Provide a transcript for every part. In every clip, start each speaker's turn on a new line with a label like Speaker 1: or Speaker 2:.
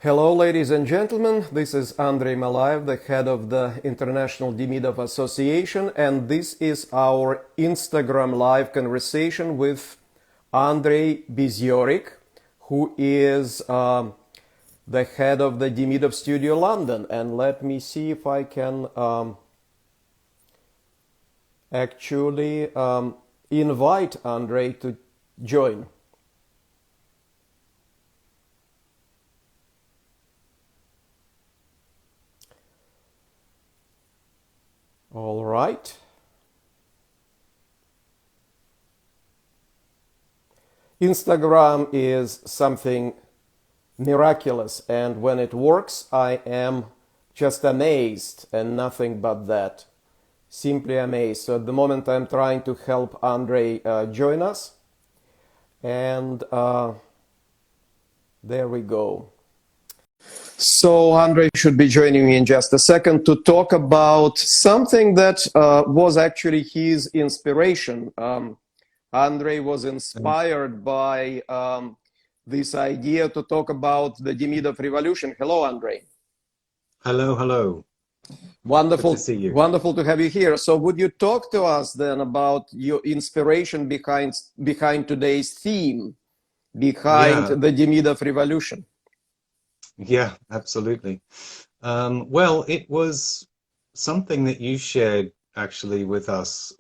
Speaker 1: Hello, ladies and gentlemen. This is Andrei Malaev, the head of the International Demidov Association, and this is our Instagram live conversation with Andrei Biziorek, who is the head of the Demidov Studio London. And let me see if I can actually invite Andrei to join. All right. Instagram is something miraculous, and when it works, I am just amazed and nothing but that. Simply amazed. So at the moment, I'm trying to help Andrei join us, and there we go. So Andrei should be joining me in just a second to talk about something that was actually his inspiration. Andrei was inspired by this idea to talk about the Demidov revolution. Hello, Andrei.
Speaker 2: Hello, hello.
Speaker 1: Wonderful,
Speaker 2: Good to see you.
Speaker 1: wonderful to have you here. So would you talk to us then about your inspiration behind today's theme, behind the Demidov revolution?
Speaker 2: Yeah, absolutely. Well, it was something that you shared actually with us,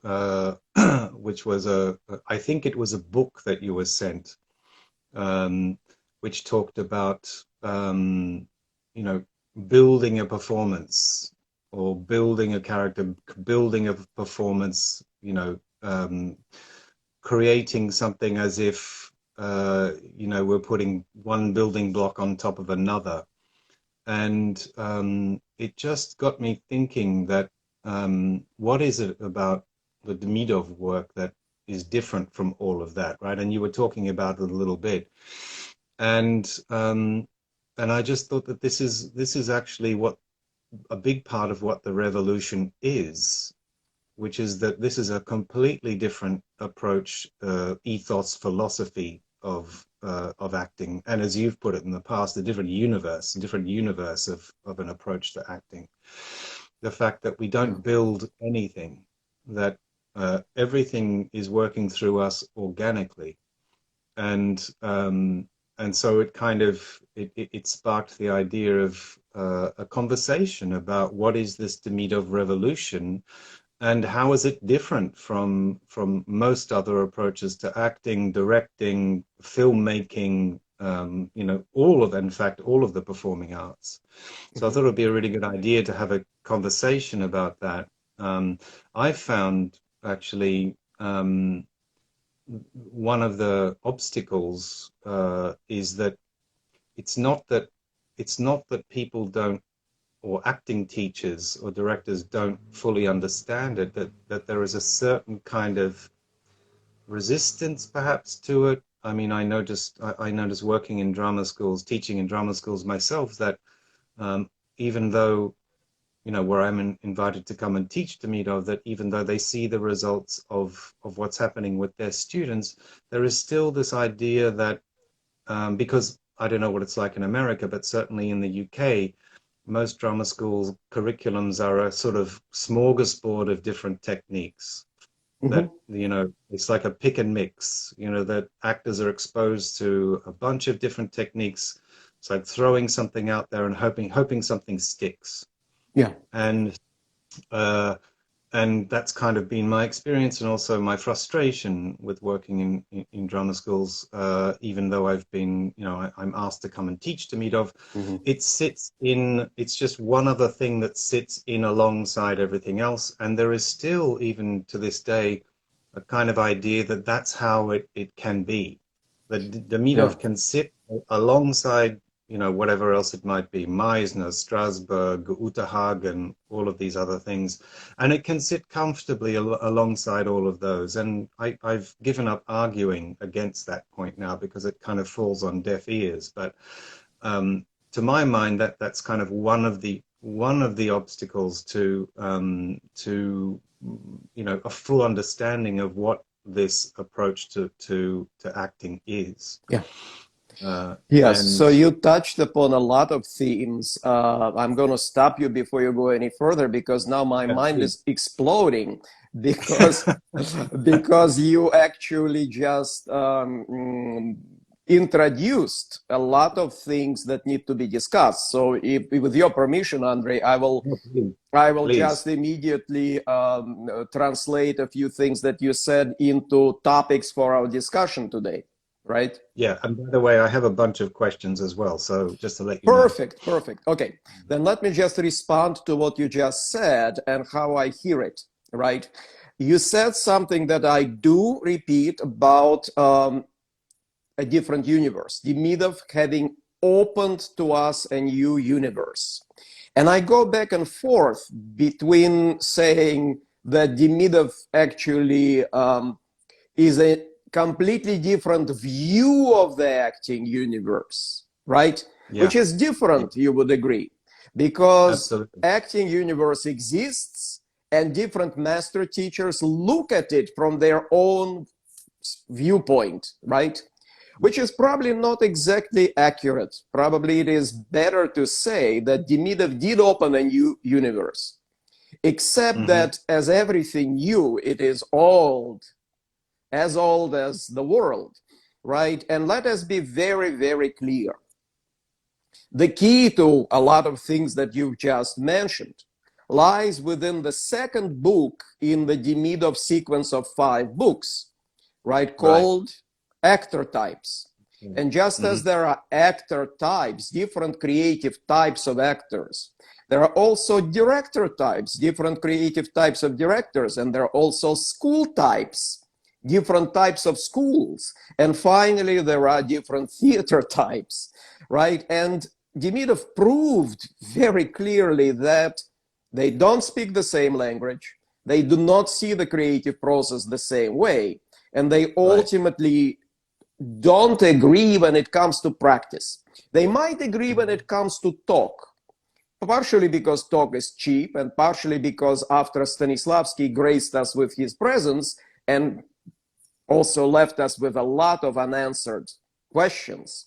Speaker 2: which was I think it was a book that you were sent, which talked about, building a performance or building a character, building a performance, creating something as if we're putting one building block on top of another. And it just got me thinking that what is it about the Demidov work that is different from all of that, right? And you were talking about it a little bit. And I just thought that this is actually what a big part of what the revolution is, which is that this is a completely different approach, ethos, philosophy of acting, and as you've put it in the past, a different universe of an approach to acting. The fact that we don't build anything, that everything is working through us organically, and so it kind of it sparked the idea of a conversation about what is this Demidov revolution. And how is it different from most other approaches to acting, directing, filmmaking, all of the performing arts. So I thought it would be a really good idea to have a conversation about that. I found actually one of the obstacles is that it's not that people don't, or acting teachers or directors don't fully understand it, that there is a certain kind of resistance perhaps to it. I mean, I noticed working in drama schools, teaching in drama schools myself, that even though, where I'm invited to come and teach Demidov, that even though they see the results of what's happening with their students, there is still this idea that, because I don't know what it's like in America, but certainly in the UK, most drama schools curriculums are a sort of smorgasbord of different techniques that, it's like a pick and mix, that actors are exposed to a bunch of different techniques. It's like throwing something out there and hoping something sticks.
Speaker 1: Yeah.
Speaker 2: And that's kind of been my experience, and also my frustration with working in drama schools, even though I've been, I'm asked to come and teach Demidov. It's just one other thing that sits in alongside everything else. And there is still, even to this day, a kind of idea that that's how it can be. That Demidov can sit alongside, whatever else it might be, Meisner, Strasberg, Uterhagen, all of these other things. And it can sit comfortably alongside all of those. And I've given up arguing against that point now because it kind of falls on deaf ears. But to my mind, that's kind of one of the obstacles to a full understanding of what this approach to acting is.
Speaker 1: Yeah. Yes, so
Speaker 2: And
Speaker 1: you touched upon a lot of themes. I'm going to stop you before you go any further because now my
Speaker 2: yeah,
Speaker 1: mind
Speaker 2: please.
Speaker 1: is exploding because because you actually just introduced a lot of things that need to be discussed. So, with your permission, Andrei,
Speaker 2: No, please.
Speaker 1: I will just
Speaker 2: Please.
Speaker 1: immediately translate a few things that you said into topics for our discussion today, right?
Speaker 2: Yeah, and by the way, I have a bunch of questions as well, so just to let you know.
Speaker 1: Perfect, perfect. Okay, then let me just respond to what you just said and how I hear it, right? You said something that I do repeat about a different universe, Demidov having opened to us a new universe. And I go back and forth between saying that Demidov actually is a completely different view of the acting universe, right?
Speaker 2: Yeah,
Speaker 1: Which is
Speaker 2: yeah,
Speaker 1: different, you would agree, because
Speaker 2: absolutely.
Speaker 1: acting universe exists and different master teachers look at it from their own viewpoint, right? Which is probably not exactly accurate. Probably it is better to say that Demidov did open a new universe, except
Speaker 2: Hmm.
Speaker 1: that as everything new, it is old as the world, right? And let us be very, very clear. The key to a lot of things that you've just mentioned lies within the second book in the Demidov sequence of 5 books, right?
Speaker 2: Right.
Speaker 1: Called actor types. And just
Speaker 2: Hmm.
Speaker 1: as there are actor types, different creative types of actors, there are also director types, different creative types of directors, and there are also school types, different types of schools. And finally, there are different theater types, right? And Demidov proved very clearly that they don't speak the same language, they do not see the creative process the same way, and they
Speaker 2: Right.
Speaker 1: ultimately don't agree when it comes to practice. They might agree when it comes to talk, partially because talk is cheap, and partially because after Stanislavski graced us with his presence and also left us with a lot of unanswered questions,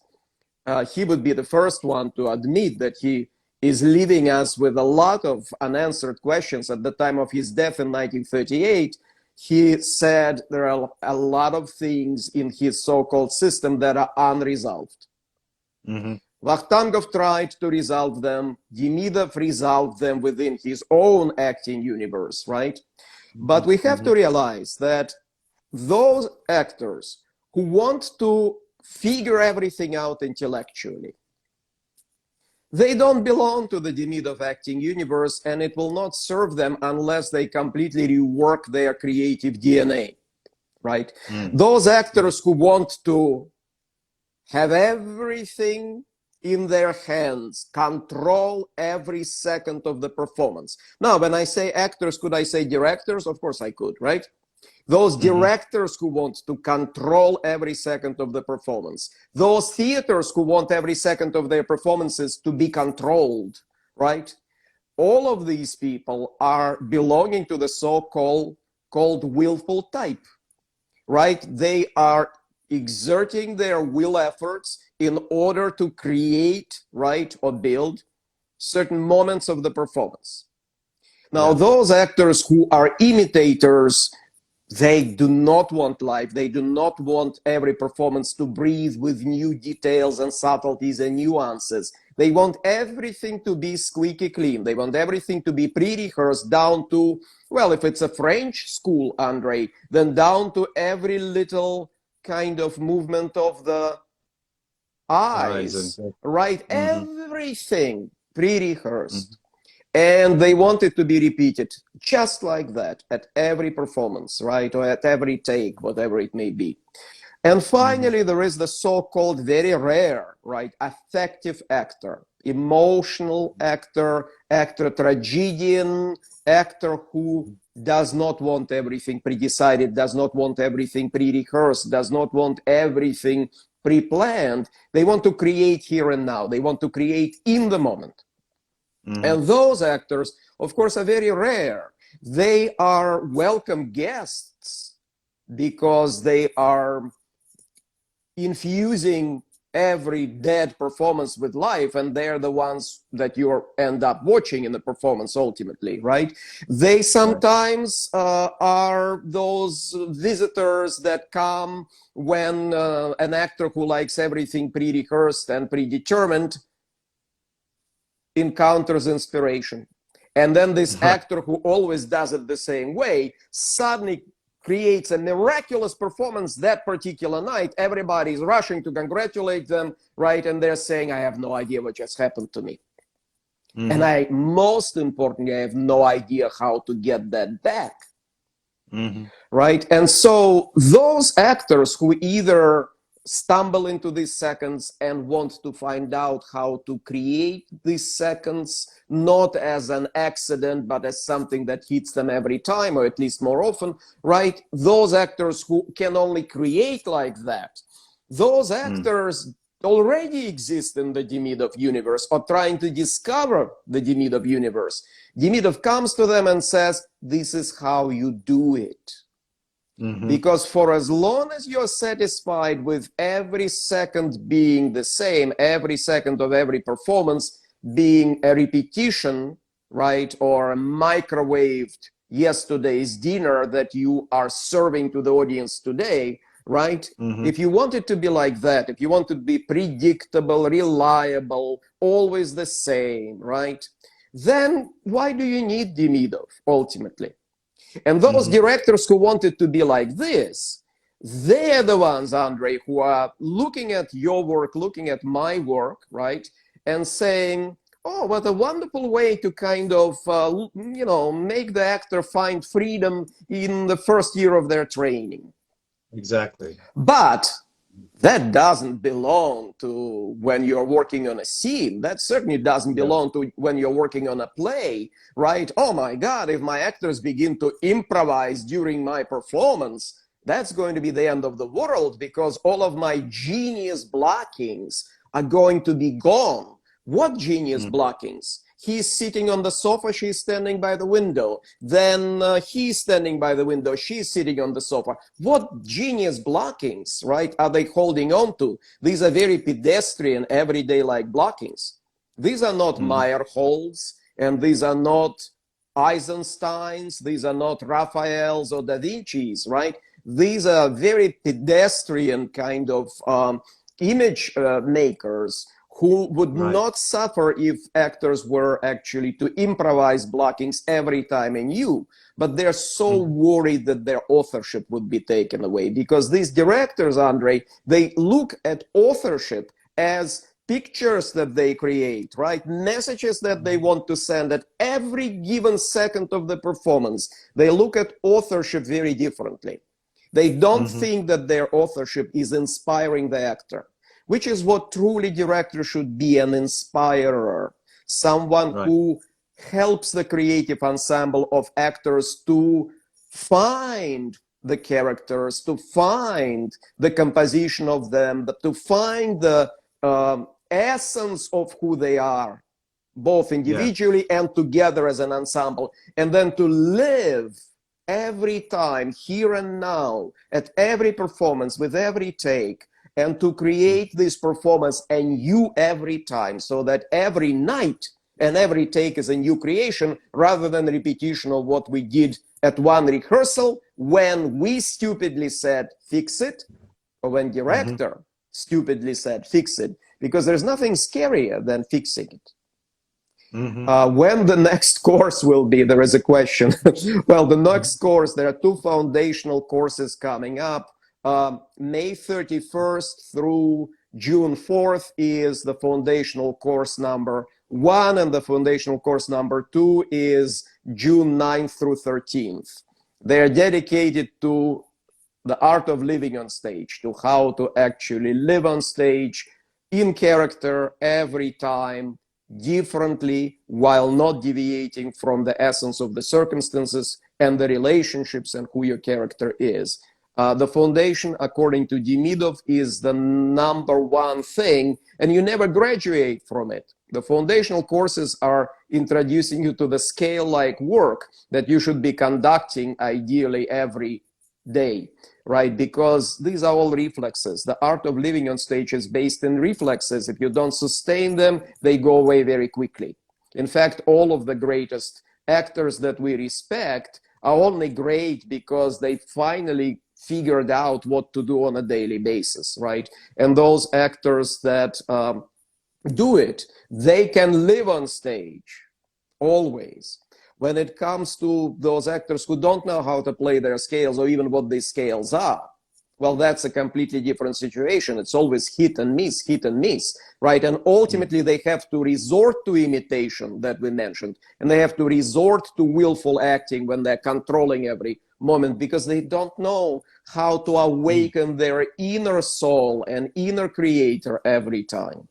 Speaker 1: he would be the first one to admit that he is leaving us with a lot of unanswered questions. At the time of his death in 1938, he said there are a lot of things in his so-called system that are unresolved.
Speaker 2: Hmm.
Speaker 1: Vakhtangov tried to resolve them. Demidov resolved them within his own acting universe, right? But we have
Speaker 2: Hmm.
Speaker 1: to realize that those actors who want to figure everything out intellectually, they don't belong to the Demidov acting universe, and it will not serve them unless they completely rework their creative DNA, right?
Speaker 2: Mm.
Speaker 1: Those actors who want to have everything in their hands, control every second of the performance. Now, when I say actors, could I say directors? Of course I could, right? Those
Speaker 2: Hmm.
Speaker 1: directors who want to control every second of the performance, those theaters who want every second of their performances to be controlled, right? All of these people are belonging to the so-called willful type, right? They are exerting their will efforts in order to create, right, or build certain moments of the performance. Now,
Speaker 2: Yeah.
Speaker 1: those actors who are imitators, they do not want life. They do not want every performance to breathe with new details and subtleties and nuances. They want everything to be squeaky clean. They want everything to be pre-rehearsed down to, well, if it's a French school, Andrei, then down to every little kind of movement of the
Speaker 2: Eyes and.
Speaker 1: eyes, right?
Speaker 2: Hmm.
Speaker 1: Everything pre-rehearsed.
Speaker 2: Hmm.
Speaker 1: And they want it to be repeated just like that at every performance, right? Or at every take, whatever it may be. And
Speaker 2: Hmm.
Speaker 1: finally, there is the so-called very rare, right, affective actor, emotional actor, actor tragedian, actor who does not want everything pre-decided, does not want everything pre-rehearsed, does not want everything pre-planned. They want to create here and now. They want to create in the moment.
Speaker 2: Hmm.
Speaker 1: And those actors, of course, are very rare. They are welcome guests because they are infusing every dead performance with life, and they're the ones that you end up watching in the performance ultimately, right? They sometimes are those visitors that come when an actor who likes everything pre-rehearsed and predetermined encounters inspiration. And then this actor who always does it the same way suddenly creates a miraculous performance that particular night. Everybody's rushing to congratulate them, right? And they're saying, I have no idea what just happened to me. And most importantly, I have no idea how to get that back. Right? And so those actors who either stumble into these seconds and want to find out how to create these seconds, not as an accident, but as something that hits them every time, or at least more often, right? Those actors who can only create like that, those actors already exist in the Demidov universe, or trying to discover the Demidov universe. Demidov comes to them and says, this is how you do it. Because for as long as you're satisfied with every second being the same, every second of every performance being a repetition, right, or a microwaved yesterday's dinner that you are serving to the audience today, right? If you want it to be like that, if you want to be predictable, reliable, always the same, right, then why do you need Demidov ultimately? And those directors who wanted to be like this, they're the ones, Andrei, who are looking at your work, looking at my work, right, and saying, oh, what a wonderful way to kind of, you know, make the actor find freedom in the first year of their training.
Speaker 2: Exactly.
Speaker 1: But that doesn't belong to when you're working on a scene. That certainly doesn't belong to when you're working on a play, right? Oh my God, if my actors begin to improvise during my performance, that's going to be the end of the world, because all of my genius blockings are going to be gone. What genius blockings? He's sitting on the sofa, she's standing by the window. Then he's standing by the window, she's sitting on the sofa. What genius blockings, right, are they holding on to? These are very pedestrian, everyday-like blockings. These are not Meyerholds, and these are not Eisensteins, these are not Raphaels or Da Vinci's, right? These are very pedestrian kind of image makers who would not suffer if actors were actually to improvise blockings every time anew. But they're so worried that their authorship would be taken away, because these directors, Andrei, they look at authorship as pictures that they create, right? Messages that they want to send at every given second of the performance. They look at authorship very differently. They don't think that their authorship is inspiring the actor, which is what truly director should be, an inspirer, someone who helps the creative ensemble of actors to find the characters, to find the composition of them, to find the essence of who they are, both individually and together as an ensemble, and then to live every time, here and now, at every performance, with every take, and to create this performance anew every time, so that every night and every take is a new creation, rather than repetition of what we did at one rehearsal when we stupidly said, fix it, or when director stupidly said, fix it, because there's nothing scarier than fixing it. When the next course will be, there is a question. Well, the next course, there are two foundational courses coming up. May 31st through June 4th is the foundational course number 1, and the foundational course number 2 is June 9th through 13th. They are dedicated to the art of living on stage, to how to actually live on stage in character every time, differently, while not deviating from the essence of the circumstances and the relationships and who your character is. The foundation, according to Demidov, is the #1 thing, and you never graduate from it. The foundational courses are introducing you to the scale-like work that you should be conducting ideally every day, right? Because these are all reflexes. The art of living on stage is based in reflexes. If you don't sustain them, they go away very quickly. In fact, all of the greatest actors that we respect are only great because they finally figured out what to do on a daily basis, right? And those actors that do it, they can live on stage always. When it comes to those actors who don't know how to play their scales or even what these scales are, well, that's a completely different situation. It's always hit and miss, right? And ultimately, they have to resort to imitation that we mentioned, and they have to resort to willful acting when they're controlling every moment because they don't know how to awaken their inner soul and inner creator every time.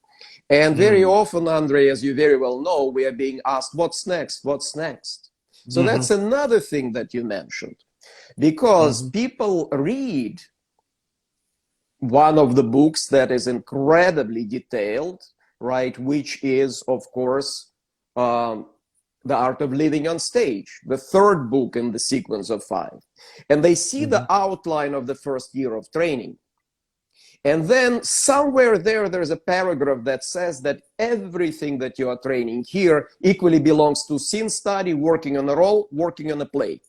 Speaker 1: And very often, Andrei, as you very well know, we are being asked, what's next? What's next? So that's another thing that you mentioned, because people read one of the books that is incredibly detailed, right, which is, of course, The Art of Living on Stage, the third book in the sequence of 5. And they see the outline of the first year of training. And then somewhere there's a paragraph that says that everything that you are training here equally belongs to scene study, working on a role, working on a play.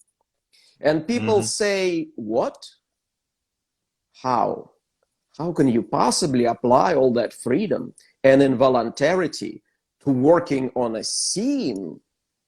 Speaker 1: And people say, what? How? How can you possibly apply all that freedom and involuntarity to working on a scene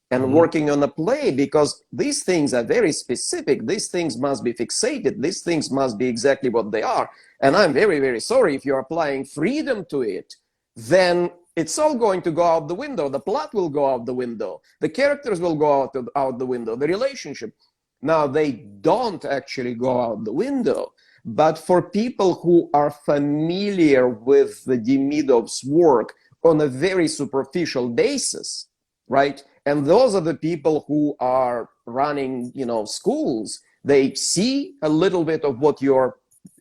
Speaker 1: and working on a play? Because these things are very specific. These things must be fixated. These things must be exactly what they are. And I'm very, very sorry, if you're applying freedom to it, then it's all going to go out the window. The plot will go out the window. The characters will go out the window. The relationship. Now, they don't actually go out the window. But for people who are familiar with the Demidov's work on a very superficial basis, right? And those are the people who are running, schools. They see a little bit of what you're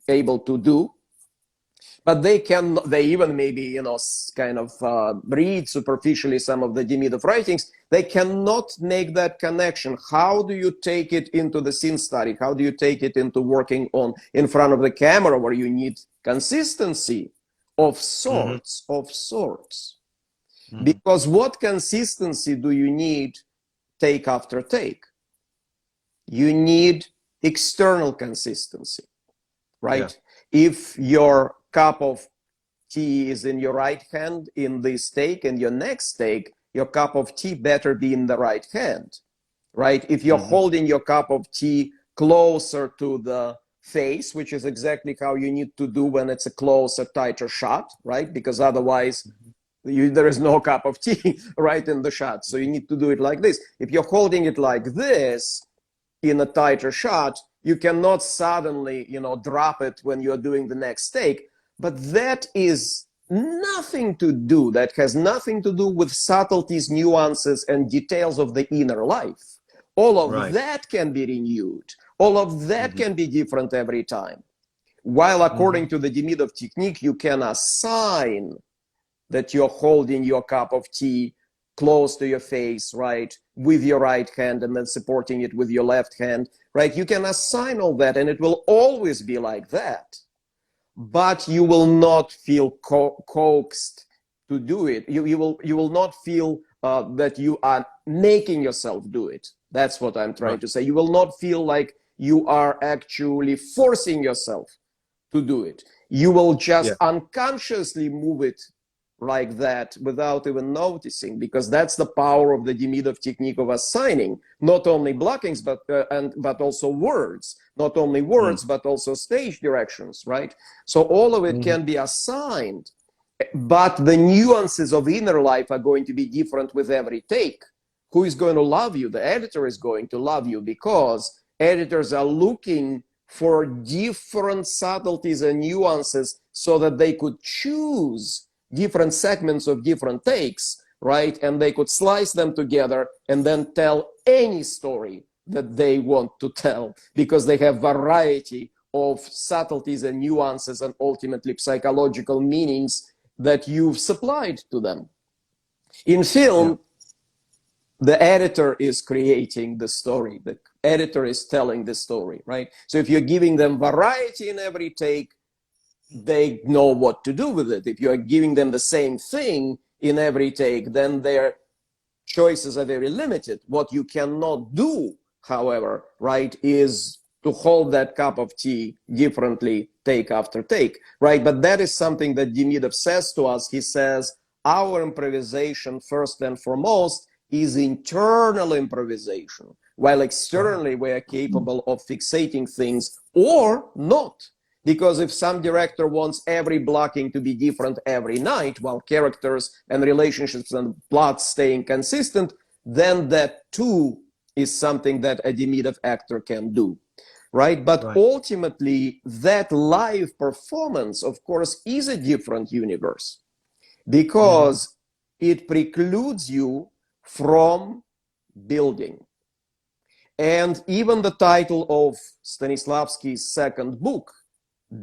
Speaker 1: able to do, but they even maybe, kind of read superficially some of the Demidov writings. They cannot make that connection. How do you take it into the scene study? How do you take it into working in front of the camera, where you need consistency of sorts, Because what consistency do you need take after take? You need external consistency, right? Yeah. If your cup of tea is in your right hand in this take, and your next take, your cup of tea better be in the right hand, right? If you're holding your cup of tea closer to the face, which is exactly how you need to do when it's a closer, tighter shot, right? Because otherwise, there is no cup of tea right in the shot. So you need to do it like this. If you're holding it like this in a tighter shot, you cannot suddenly, drop it when you're doing the next take. But that is nothing to do. That has nothing to do with subtleties, nuances, and details of the inner life. All of that can be renewed. All of that can be different every time. While according to the Demidov technique, you can assign that you're holding your cup of tea close to your face, right, with your right hand, and then supporting it with your left hand, right? You can assign all that, and it will always be like that. But you will not feel coaxed to do it. You will not feel that you are making yourself do it. That's what I'm trying to say. You will not feel like you are actually forcing yourself to do it. You will just unconsciously move it like that without even noticing, because that's the power of the Demidov technique of assigning not only blockings but also words, not only words but also stage directions, right? So all of it can be assigned, but the nuances of inner life are going to be different with every take. Who is going to love you? The editor is going to love you, because editors are looking for different subtleties and nuances so that they could choose different segments of different takes, right? And they could slice them together and then tell any story that they want to tell, because they have variety of subtleties and nuances and ultimately psychological meanings that you've supplied to them. In film, the editor is creating the story. editor is telling the story, right? So if you're giving them variety in every take, they know what to do with it. If you are giving them the same thing in every take, then their choices are very limited. What you cannot do, however, right, is to hold that cup of tea differently take after take, right? But that is something that Demidov says to us. He says, our improvisation, first and foremost, is internal improvisation, while externally we are capable of fixating things or not. Because if some director wants every blocking to be different every night, while characters and relationships and plots staying consistent, then that too is something that a Demidov actor can do, right? But ultimately, that live performance, of course, is a different universe, because it precludes you from building. And even the title of Stanislavski's second book,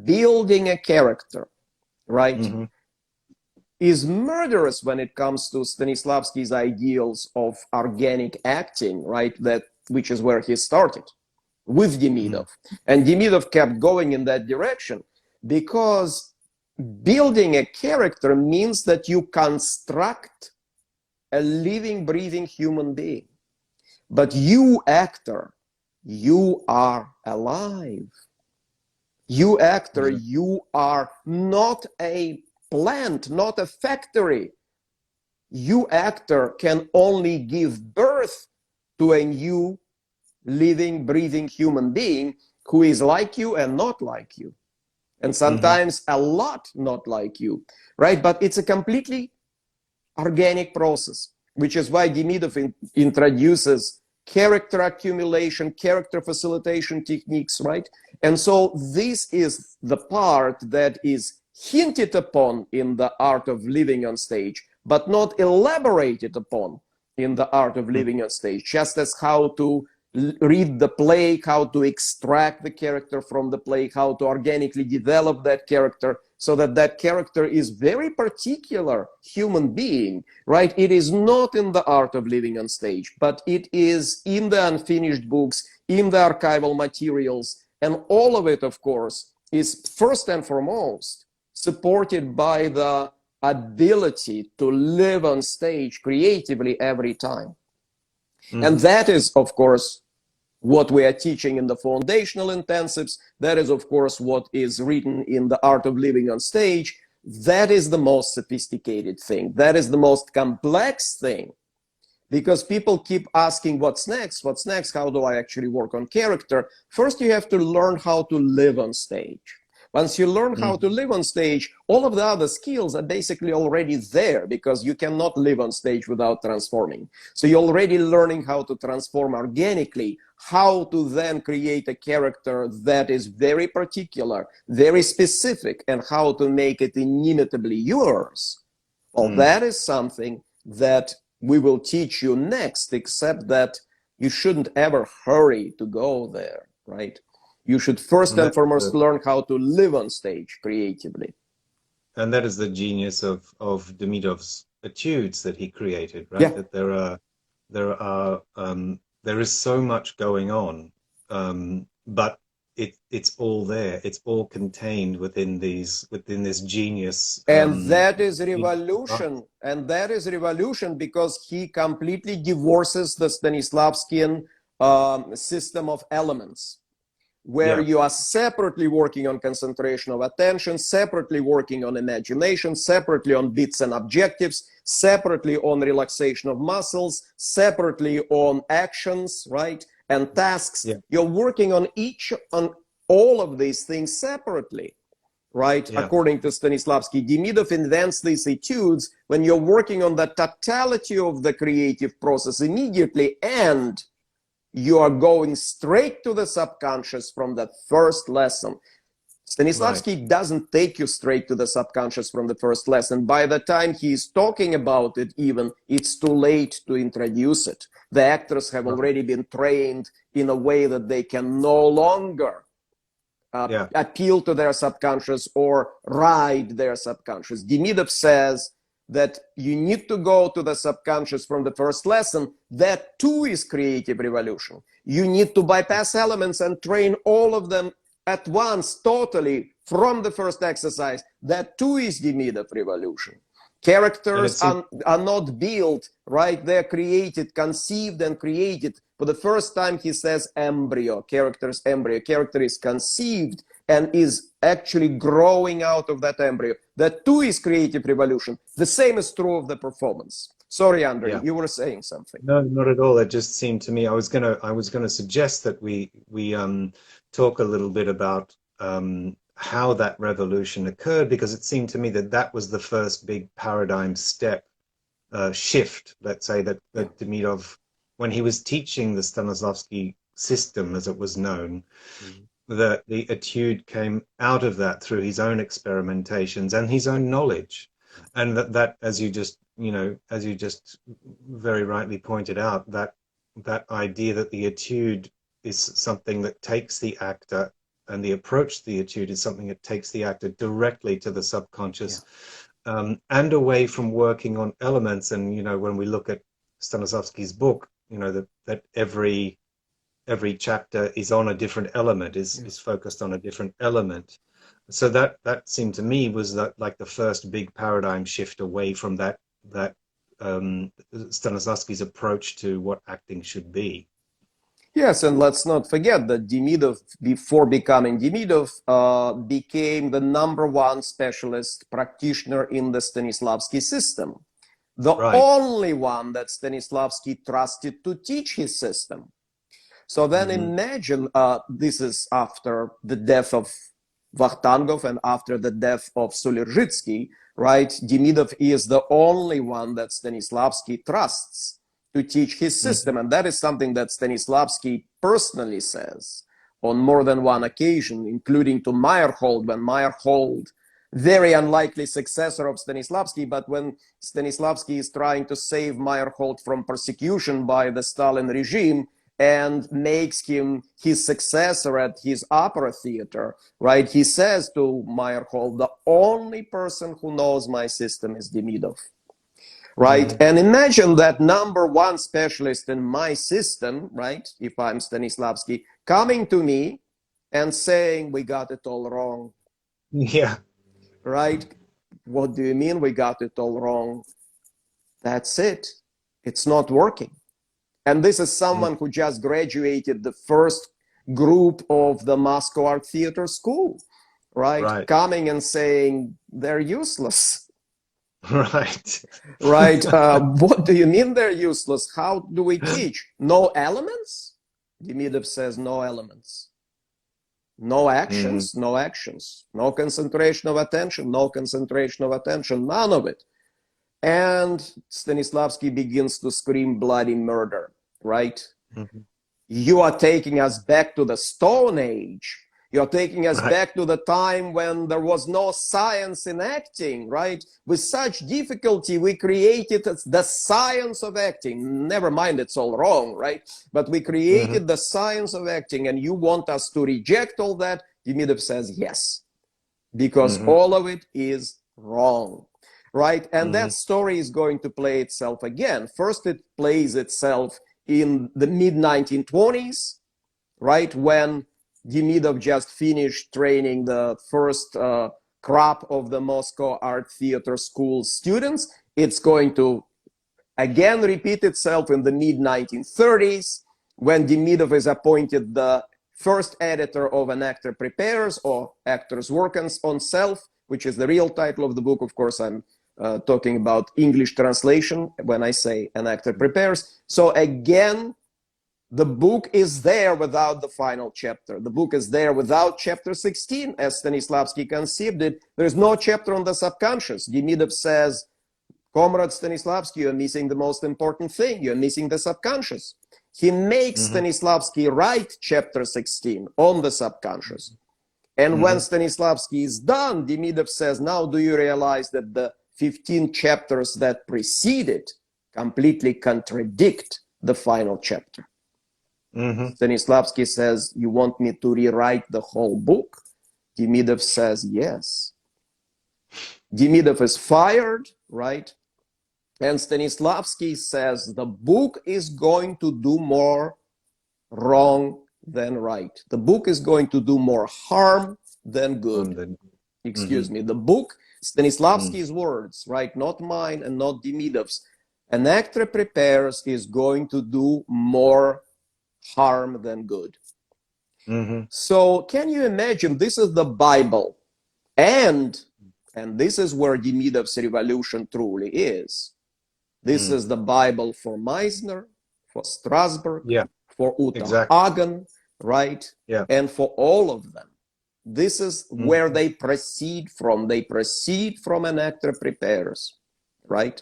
Speaker 1: Building a Character, right, is murderous when it comes to Stanislavski's ideals of organic acting, right, which is where he started with Demidov. And Demidov kept going in that direction, because building a character means that you construct a living, breathing human being. But you, actor, you are alive. You, actor, you are not a plant, not a factory. You, actor, can only give birth to a new living, breathing human being who is like you and not like you. And sometimes a lot not like you, right? But it's a completely organic process, which is why Demidov introduces character accumulation, character facilitation techniques, right? And so this is the part that is hinted upon in the art of living on stage, but not elaborated upon in the art of living on stage, just as how to read the play, how to extract the character from the play, how to organically develop that character so that that character is very particular human being, right? It is not in the art of living on stage, but it is in the unfinished books, in the archival materials, and all of it, of course, is first and foremost supported by the ability to live on stage creatively every time. And that is, of course, what we are teaching in the foundational intensives. That is, of course, what is written in the art of living on stage. That is the most sophisticated thing. That is the most complex thing, because people keep asking, what's next? What's next? How do I actually work on character? First, you have to learn how to live on stage. Once you learn how to live on stage, all of the other skills are basically already there, because you cannot live on stage without transforming. So you're already learning how to transform organically, how to then create a character that is very particular, very specific, and how to make it inimitably yours. Well, that is something that we will teach you next, except that you shouldn't ever hurry to go there, right? You should first and foremost learn how to live on stage creatively.
Speaker 2: And that is the genius of Demidov's etudes that he created, right?
Speaker 1: Yeah.
Speaker 2: That there is so much going on, but it's all there. It's all contained within this genius.
Speaker 1: And that is revolution. And that is revolution, because he completely divorces the Stanislavskian system of elements, where you are separately working on concentration of attention, separately working on imagination, separately on bits and objectives, separately on relaxation of muscles, separately on actions, right, and tasks. You're working on all of these things separately, right, according to Stanislavski. Demidov invents these etudes when you're working on the totality of the creative process immediately, and you are going straight to the subconscious from that first lesson. Stanislavski doesn't take you straight to the subconscious from the first lesson. By the time he's talking about it, even, it's too late to introduce it. The actors have already been trained in a way that they can no longer appeal to their subconscious or ride their subconscious. Demidov says that you need to go to the subconscious from the first lesson. That too is creative revolution. You need to bypass elements and train all of them at once, totally, from the first exercise. That too is Demidov revolution. Characters are not built, right? They're created, conceived and created. For the first time, he says embryo, character's embryo. Character is conceived and is actually growing out of that embryo. That too is creative revolution. The same is true of the performance. Sorry, Andrei, you were saying something.
Speaker 2: No, not at all. It just seemed to me, I was gonna suggest that we talk a little bit about how that revolution occurred, because it seemed to me that that was the first big paradigm step shift, let's say, that Demidov, when he was teaching the Stanislavski system, as it was known, that the etude came out of that through his own experimentations and his own knowledge. And that as you just, as you just very rightly pointed out, that idea that the etude is something that takes the actor, and the approach to the etude is something that takes the actor directly to the subconscious, and away from working on elements. And, when we look at Stanislavski's book, that every chapter is on a different element, is focused on a different element. So that seemed to me was like the first big paradigm shift away from that Stanislavski's approach to what acting should be.
Speaker 1: Yes, and let's not forget that Demidov, before becoming Demidov, became the #1 specialist practitioner in the Stanislavski system. The only one that Stanislavski trusted to teach his system. So then imagine, this is after the death of Vakhtangov and after the death of Sulezhitsky, right? Demidov is the only one that Stanislavski trusts to teach his system. And that is something that Stanislavski personally says on more than one occasion, including to Meyerhold, when Meyerhold, very unlikely successor of Stanislavski, but when Stanislavski is trying to save Meyerhold from persecution by the Stalin regime and makes him his successor at his opera theater, right? He says to Meyerhold, the only person who knows my system is Demidov, right? And imagine that #1 specialist in my system, right? If I'm Stanislavski, coming to me and saying, we got it all wrong.
Speaker 2: Yeah.
Speaker 1: Right? What do you mean we got it all wrong? That's it. It's not working. And this is someone who just graduated the first group of the Moscow Art Theater School, right? Coming and saying they're useless.
Speaker 2: Right.
Speaker 1: Right. What do you mean they're useless? How do we teach? No elements? Demidov says no elements. No actions, no actions. No concentration of attention, no concentration of attention, none of it. And Stanislavski begins to scream bloody murder, right? You are taking us back to the Stone Age. You're taking us back to the time when there was no science in acting, right? With such difficulty, we created the science of acting. Never mind, it's all wrong, right? But we created the science of acting, and you want us to reject all that? Demidov says yes, because all of it is wrong, right? And that story is going to play itself again. First, it plays itself in the mid-1920s, right? When Demidov just finished training the first crop of the Moscow Art Theater School students. It's going to again repeat itself in the mid-1930s when Demidov is appointed the first editor of An Actor Prepares, or Actor's Work on Self, which is the real title of the book. Of course, I'm talking about English translation when I say An Actor Prepares. So again, the book is there without the final chapter. The book is there without chapter 16, as Stanislavski conceived it. There's no chapter on the subconscious. Demidov says, Comrade Stanislavski, you're missing the most important thing. You're missing the subconscious. He makes Stanislavski write chapter 16 on the subconscious. And when Stanislavski is done, Demidov says, now do you realize that the 15 chapters that preceded completely contradict the final chapter? Stanislavski says, you want me to rewrite the whole book? Demidov says, yes. Demidov is fired, right? And Stanislavski says the book is going to do more wrong than right. The book is going to do more harm than good. Excuse me. The book, Stanislavski's words, right? Not mine and not Demidov's. An actor prepares is going to do more harm than good. So can you imagine, this is the Bible, and this is where Demidov's revolution truly is. This is the Bible for Meisner, for Strasberg, for Uta Hagen, right? And for all of them. This is where they proceed from. They proceed from an actor prepares, right?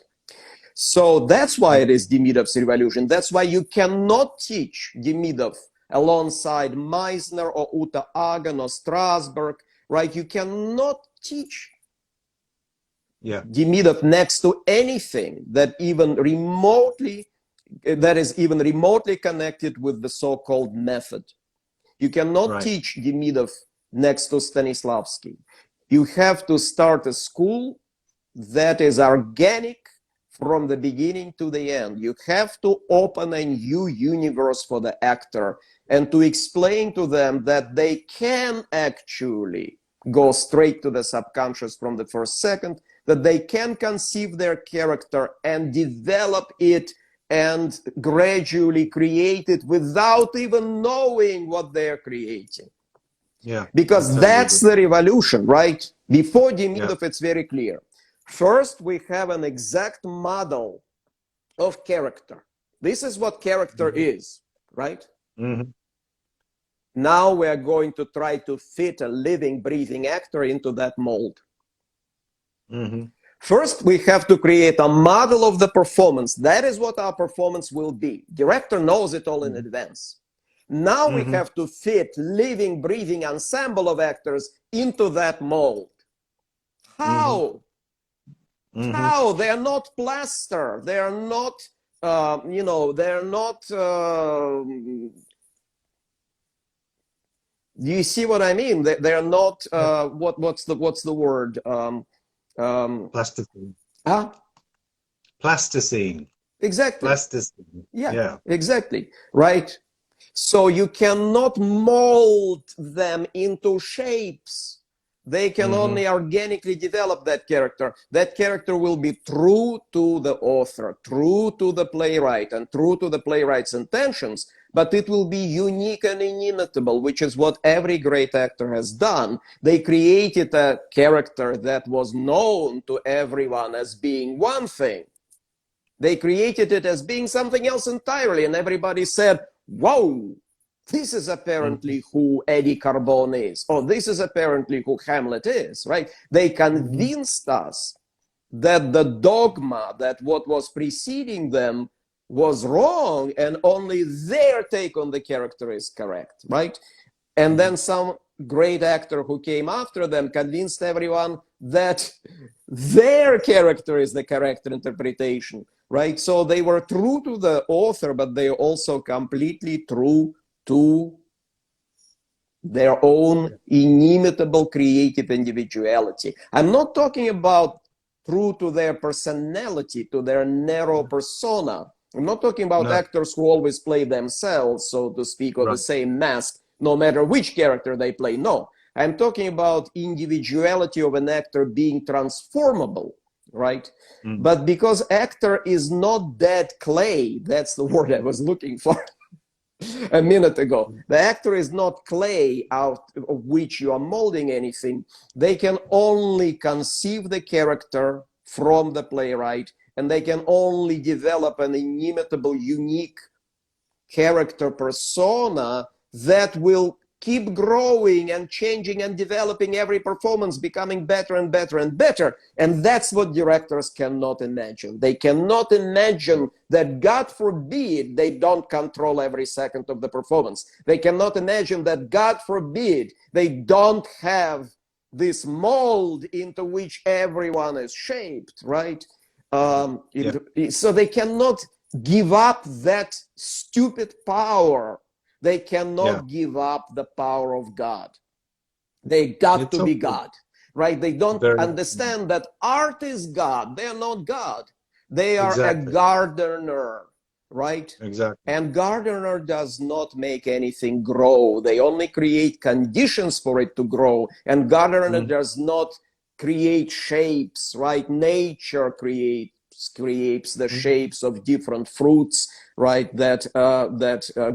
Speaker 1: So that's why it is Demidov's revolution. That's why you cannot teach Demidov alongside Meisner or Uta Hagen or Strasberg, right? You cannot teach Demidov next to anything that is even remotely connected with the so-called method. You cannot teach Demidov next to Stanislavski. You have to start a school that is organic from the beginning to the end. You have to open a new universe for the actor and to explain to them that they can actually go straight to the subconscious from the first second, that they can conceive their character and develop it and gradually create it without even knowing what they're creating. Because that's the revolution, right? Before Demidov, it's very clear. First, we have an exact model of character. This is what character is, right? Now we are going to try to fit a living, breathing actor into that mold. First, we have to create a model of the performance. That is what our performance will be. Director knows it all in advance. Now we have to fit living, breathing ensemble of actors into that mold. How? How? They are not plaster. They are not, they're not, do you see what I mean? They're not, what's the word?
Speaker 2: Plasticine.
Speaker 1: Huh?
Speaker 2: Plasticine.
Speaker 1: Exactly.
Speaker 2: Plasticine.
Speaker 1: Yeah, exactly. Right. So you cannot mold them into shapes. They can only organically develop that character. That character will be true to the author, true to the playwright, and true to the playwright's intentions, but it will be unique and inimitable, which is what every great actor has done. They created a character that was known to everyone as being one thing. They created it as being something else entirely, and everybody said, whoa, this is apparently who Eddie Carbone is, or this is apparently who Hamlet is, right? They convinced us that the dogma, that what was preceding them was wrong, and only their take on the character is correct, right? And then some great actor who came after them convinced everyone that their character is the correct interpretation, right? So they were true to the author, but they are also completely true to their own inimitable creative individuality. I'm not talking about true to their personality, to their narrow persona. I'm not talking about actors who always play themselves, so to speak, or the same mask, no matter which character they play. No, I'm talking about individuality of an actor being transformable, right? But because actor is not dead clay, that's the word I was looking for a minute ago. The actor is not clay out of which you are molding anything. They can only conceive the character from the playwright, and they can only develop an inimitable, unique character persona that will keep growing and changing and developing every performance, becoming better and better and better. And that's what directors cannot imagine. They cannot imagine that, God forbid, they don't control every second of the performance. They cannot imagine that, God forbid, they don't have this mold into which everyone is shaped, right? So they cannot give up that stupid power. They cannot give up the power of God. They got to be God, right? They don't understand that art is God. They are not God. They are a
Speaker 2: Exactly.
Speaker 1: gardener, right?
Speaker 2: Exactly.
Speaker 1: And gardener does not make anything grow. They only create conditions for it to grow. And gardener
Speaker 2: Mm.
Speaker 1: does not create shapes, right? Nature creates the
Speaker 2: Mm.
Speaker 1: shapes of different fruits, right? That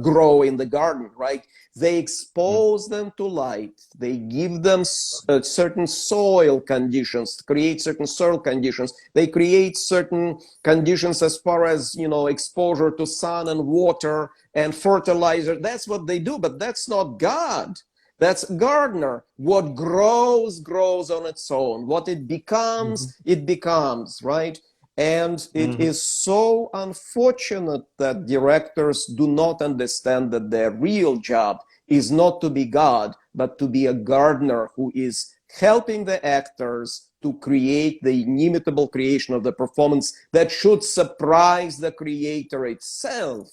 Speaker 1: grow in the garden, right? They
Speaker 2: Mm.
Speaker 1: expose them to light. They give them certain soil conditions, create certain soil conditions. They create certain conditions as far as, exposure to sun and water and fertilizer. That's what they do, but that's not God. That's gardener. What grows, grows on its own. What
Speaker 2: Mhm.
Speaker 1: it becomes, right? And it
Speaker 2: Mhm.
Speaker 1: is so unfortunate that directors do not understand that their real job is not to be God, but to be a gardener who is helping the actors to create the inimitable creation of the performance that should surprise the creator itself.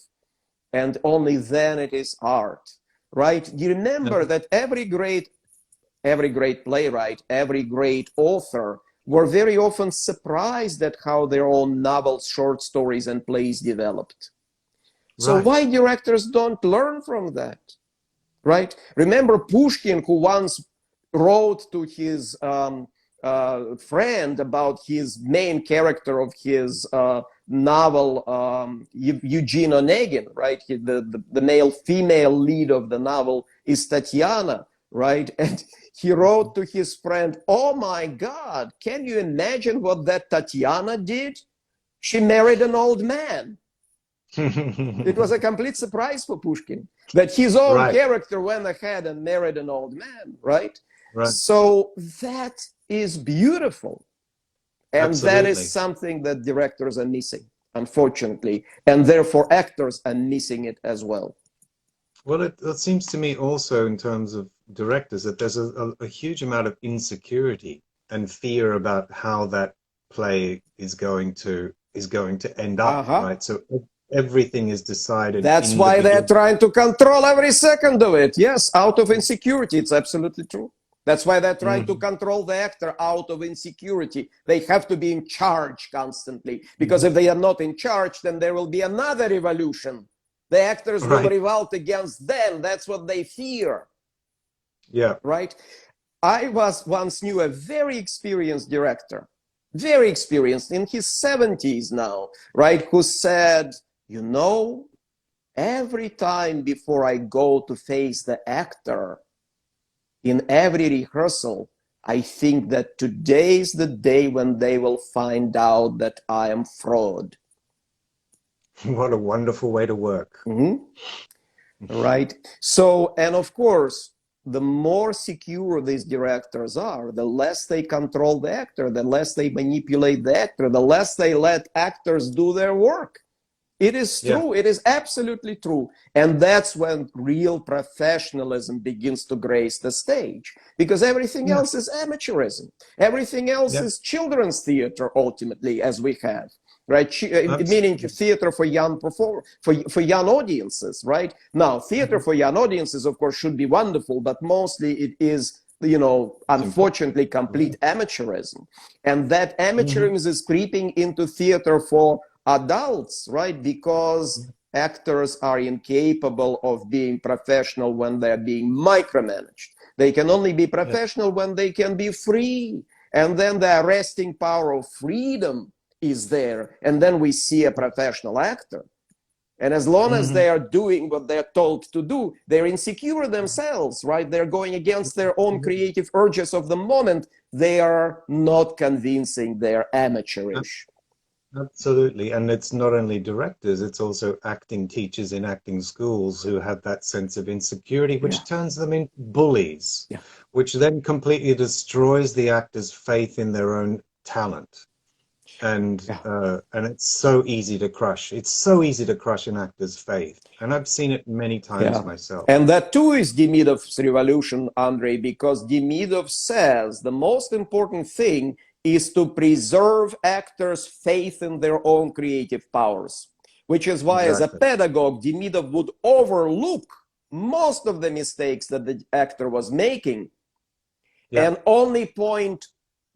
Speaker 1: And only then it is art, right? You remember
Speaker 2: And-
Speaker 1: that every great playwright, every great author were very often surprised at how their own novels, short stories, and plays developed. So
Speaker 2: Right.
Speaker 1: why directors don't learn from that, right? Remember Pushkin, who once wrote to his friend about his main character of his novel, Eugene Onegin, right? The male-female lead of the novel is Tatiana, right? And he wrote to his friend, "Oh my God, can you imagine what that Tatiana did? She married an old man." It was a complete surprise for Pushkin that his own
Speaker 2: Right.
Speaker 1: character went ahead and married an old man, right?
Speaker 2: Right.
Speaker 1: So that is beautiful. And that is
Speaker 2: Absolutely.
Speaker 1: something that directors are missing, unfortunately. And therefore, actors are missing it as well.
Speaker 2: Well, it seems to me also in terms of directors that there's a huge amount of insecurity and fear about how that play is going to end up,
Speaker 1: Uh-huh.
Speaker 2: right? So everything is decided
Speaker 1: That's
Speaker 2: in the
Speaker 1: why they're
Speaker 2: beginning.
Speaker 1: trying to control every second of it. Yes, out of insecurity. It's absolutely true. That's why they're trying to
Speaker 2: Hmm.
Speaker 1: control the actor out of insecurity. They have to be in charge constantly. Because
Speaker 2: Hmm.
Speaker 1: if they are not in charge, then there will be another revolution. The actors will
Speaker 2: Right.
Speaker 1: revolt against them. That's what they fear,
Speaker 2: Yeah.
Speaker 1: right? I once knew a very experienced director, very experienced in his 70s now, right? Who said, every time before I go to face the actor, in every rehearsal, I think that today is the day when they will find out that I am fraud.
Speaker 2: What a wonderful way to work.
Speaker 1: Mhm. Right? So, and of course, the more secure these directors are, the less they control the actor, the less they manipulate the actor, the less they let actors do their work. It is
Speaker 2: Yeah.
Speaker 1: true. It is absolutely true. And that's when real professionalism begins to grace the stage, because everything
Speaker 2: Yeah.
Speaker 1: else is amateurism. Everything else
Speaker 2: Yeah.
Speaker 1: is children's theater, ultimately, as we have, right? Meaning
Speaker 2: Absolutely.
Speaker 1: theater for for young audiences, right? Now, theater
Speaker 2: Mhm.
Speaker 1: for young audiences, of course, should be wonderful, but mostly it is,
Speaker 2: It's important.
Speaker 1: unfortunately, complete amateurism. And that
Speaker 2: Hmm.
Speaker 1: amateurism is creeping into theater for adults, right? Because actors are incapable of being professional when they're being micromanaged. They can only be
Speaker 2: Yeah.
Speaker 1: professional when they can be free. And then the arresting power of freedom is there. And then we see a professional actor. And as long as
Speaker 2: Hmm.
Speaker 1: they are doing what they're told to do, they're insecure themselves, right? They're going against their own creative urges of the moment. They are not convincing, they're amateurish.
Speaker 2: Absolutely. And it's not only directors, it's also acting teachers in acting schools who have that sense of insecurity,
Speaker 1: Yeah,
Speaker 2: which turns them into bullies,
Speaker 1: yeah.
Speaker 2: which then completely destroys the actor's faith in their own talent.
Speaker 1: Yeah.
Speaker 2: And it's so easy to crush. It's so easy to crush an actor's faith. And I've seen it many times
Speaker 1: Yeah.
Speaker 2: myself.
Speaker 1: And that too is Demidov's revolution, Andrei, because Demidov says the most important thing is to preserve actors' faith in their own creative powers, which is why, as a
Speaker 2: Exactly.
Speaker 1: pedagogue, Demidov would overlook most of the mistakes that the actor was making
Speaker 2: Yeah.
Speaker 1: and only point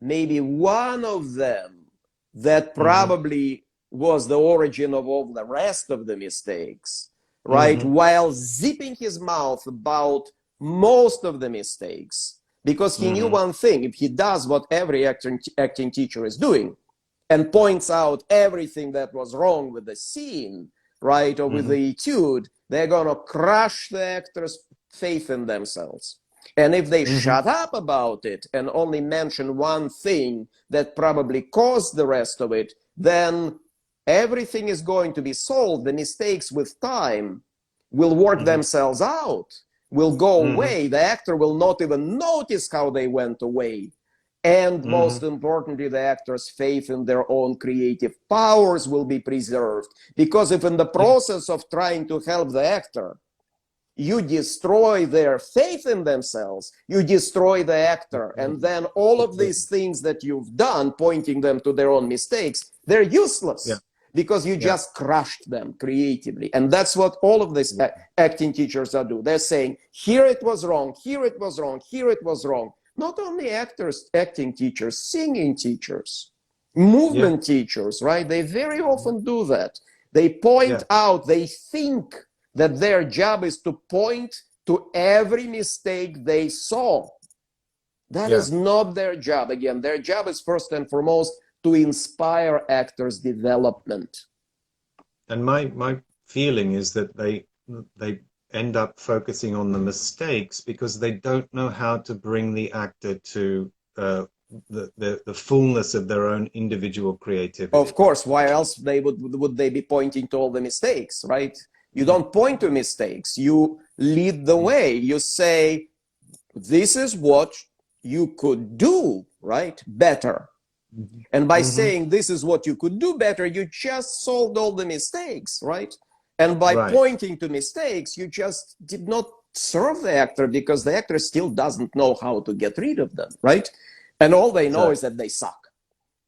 Speaker 1: maybe one of them that
Speaker 2: Hmm.
Speaker 1: probably was the origin of all the rest of the mistakes, right? While zipping his mouth about most of the mistakes, because he knew one thing: if he does what every acting teacher is doing and points out everything that was wrong with the scene, right, or with the etude, they're going to crush the actors' faith in themselves. And if they shut up about it and only mention one thing that probably caused the rest of it, then everything is going to be solved. The mistakes with time will work themselves out, will go away. The actor will not even notice how they went away. And most importantly, the actor's faith in their own creative powers will be preserved. Because if in the process of trying to help the actor, you destroy their faith in themselves, you destroy the actor, and then all of these things that you've done, pointing them to their own mistakes, they're useless because you just crushed them creatively. And that's what all of these acting teachers are doing. They're saying, here it was wrong, here it was wrong, here it was wrong. Not only actors, acting teachers, singing teachers, movement teachers, right? They very often do that. They point out, they think that their job is to point to every mistake they saw. That is not their job. Again, their job is first and foremost to inspire actors' development.
Speaker 2: And my feeling is that they end up focusing on the mistakes because they don't know how to bring the actor to the fullness of their own individual creativity.
Speaker 1: Of course, why else would they be pointing to all the mistakes, right? You don't point to mistakes. You lead the way. You say, this is what you could do, right? Better. And by saying this is what you could do better, you just solved all the mistakes, right? And by pointing to mistakes, you just did not serve the actor because the actor still doesn't know how to get rid of them, right? And all they know is that they suck.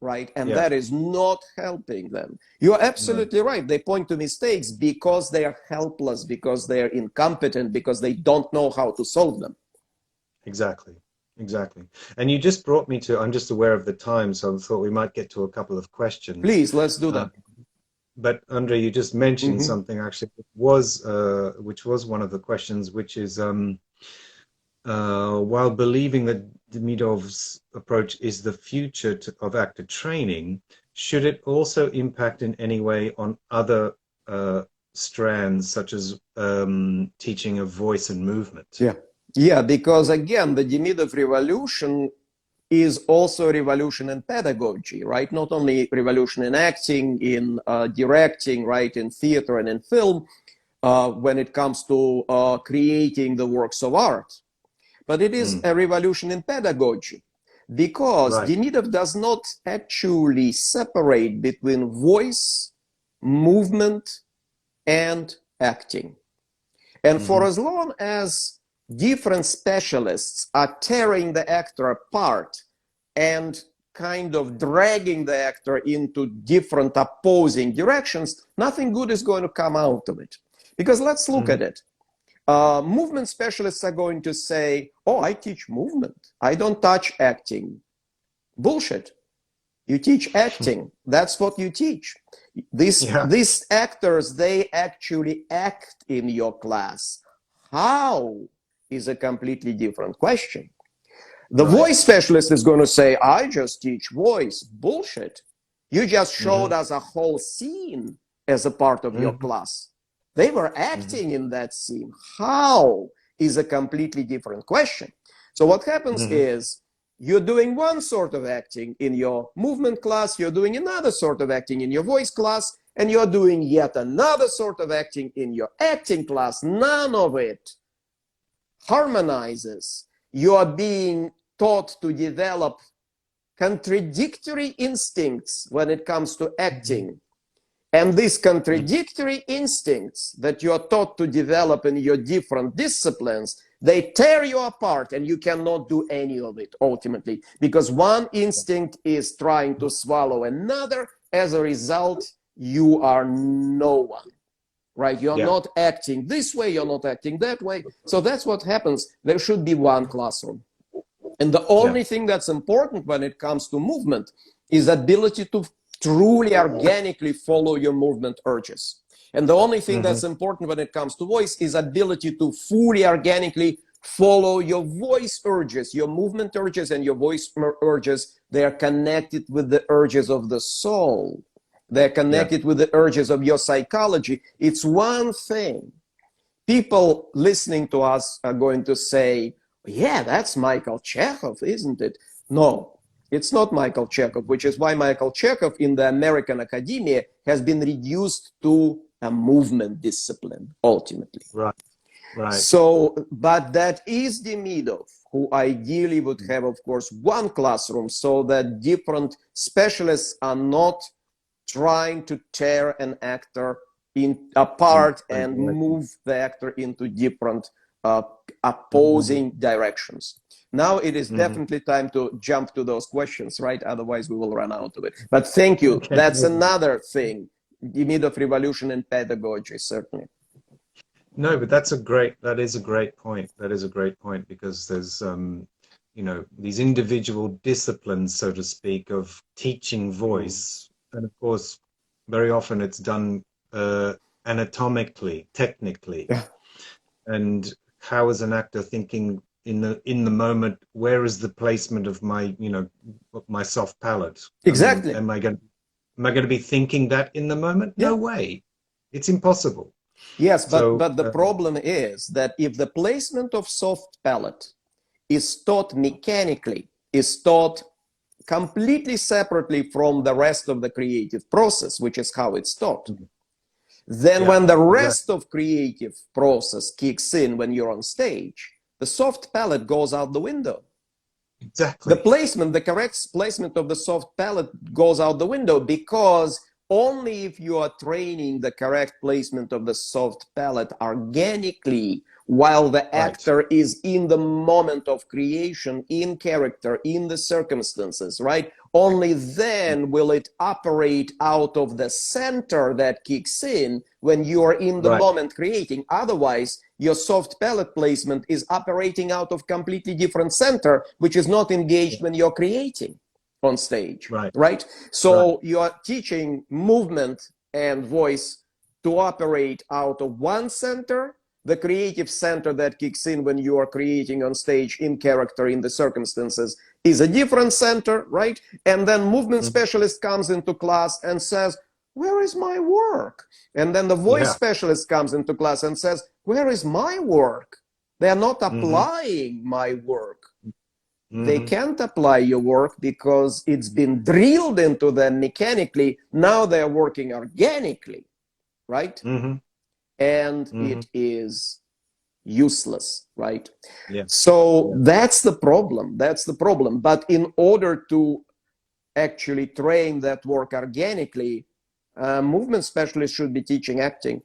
Speaker 1: Right? And that is not helping them. You're absolutely right. They point to mistakes because they are helpless, because they are incompetent, because they don't know how to solve them.
Speaker 2: Exactly. Exactly. And you just brought me to, I'm just aware of the time, so I thought we might get to a couple of questions.
Speaker 1: Please, let's do that.
Speaker 2: But Andrei, you just mentioned something actually, which was one of the questions, which is, while believing that Demidov's approach is the future of actor training, should it also impact in any way on other strands, such as teaching of voice and movement?
Speaker 1: Yeah, because again, the Demidov revolution is also a revolution in pedagogy, right? Not only revolution in acting, in directing, right, in theater and in film, when it comes to creating the works of art. But it is a revolution in pedagogy because Demidov does not actually separate between voice, movement, and acting. And for as long as different specialists are tearing the actor apart and kind of dragging the actor into different opposing directions, nothing good is going to come out of it. Because let's look at it. Movement specialists are going to say, oh, I teach movement. I don't touch acting. Bullshit. You teach acting. That's what you teach. These actors, they actually act in your class. How is a completely different question. The voice specialist is going to say, I just teach voice. Bullshit. You just showed us a whole scene as a part of your class. They were acting in that scene. How is a completely different question. So what happens is you're doing one sort of acting in your movement class, you're doing another sort of acting in your voice class, and you're doing yet another sort of acting in your acting class. None of it harmonizes. You are being taught to develop contradictory instincts when it comes to acting. And these contradictory instincts that you are taught to develop in your different disciplines, they tear you apart and you cannot do any of it ultimately, because one instinct is trying to swallow another. As a result, you are no one, right? You're not acting this way, you're not acting that way. So that's what happens. There should be one classroom. And the only thing that's important when it comes to movement is ability to truly organically follow your movement urges. And the only thing that's important when it comes to voice is ability to fully organically follow your voice urges, your movement urges and your voice urges. They are connected with the urges of the soul. They're connected with the urges of your psychology. It's one thing. People listening to us are going to say, yeah, that's Michael Chekhov, isn't it? No, it's not Michael Chekhov, which is why Michael Chekhov in the American academia has been reduced to a movement discipline, ultimately.
Speaker 2: Right, right.
Speaker 1: So, but that is Demidov, who ideally would have, of course, one classroom so that different specialists are not trying to tear an actor apart and move the actor into different opposing directions. Now it is definitely time to jump to those questions, right? Otherwise we will run out of it. But thank you.
Speaker 2: Okay.
Speaker 1: That's another thing. Demidov revolution in pedagogy, certainly.
Speaker 2: No, but that is a great point. That is a great point, because there's, you know, these individual disciplines, so to speak, of teaching voice. And of course, very often it's done anatomically, technically.
Speaker 1: Yeah.
Speaker 2: And how is an actor thinking in the moment? Where is the placement of my, you know, my soft palate?
Speaker 1: Exactly.
Speaker 2: Am I going to be thinking that in the moment?
Speaker 1: Yeah.
Speaker 2: No way. It's impossible.
Speaker 1: Yes,
Speaker 2: So,
Speaker 1: but the problem is that if the placement of soft palate is taught mechanically, is taught completely separately from the rest of the creative process, which is how it's taught, then when the rest of creative process kicks in when you're on stage, the soft palate goes out the window.
Speaker 2: Exactly.
Speaker 1: The placement, the correct placement of the soft palate goes out the window, because only if you are training the correct placement of the soft palate organically while the actor is in the moment of creation, in character, in the circumstances, right? Only then will it operate out of the center that kicks in when you are in the moment creating. Otherwise, your soft palate placement is operating out of completely different center, which is not engaged when you're creating on stage, right? So you are teaching movement and voice to operate out of one center. The creative center that kicks in when you are creating on stage, in character, in the circumstances, is a different center, right? And then movement specialist comes into class and says, where is my work? And then the voice specialist comes into class and says, where is my work? They are not applying my work. They can't apply your work because it's been drilled into them mechanically. Now they're working organically, right? And it is useless, right? So that's the problem. That's the problem. But in order to actually train that work organically, movement specialists should be teaching acting.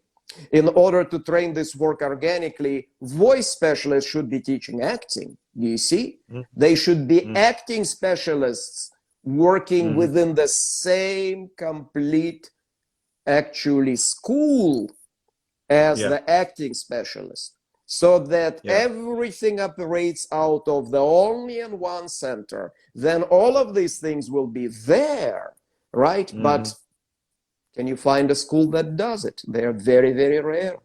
Speaker 1: In order to train this work organically, voice specialists should be teaching acting. Do you see? They should be acting specialists working within the same complete, actually, school as the acting specialist, so that everything operates out of the only and one center. Then all of these things will be there, right? But can you find a school that does it? They're very, very rare.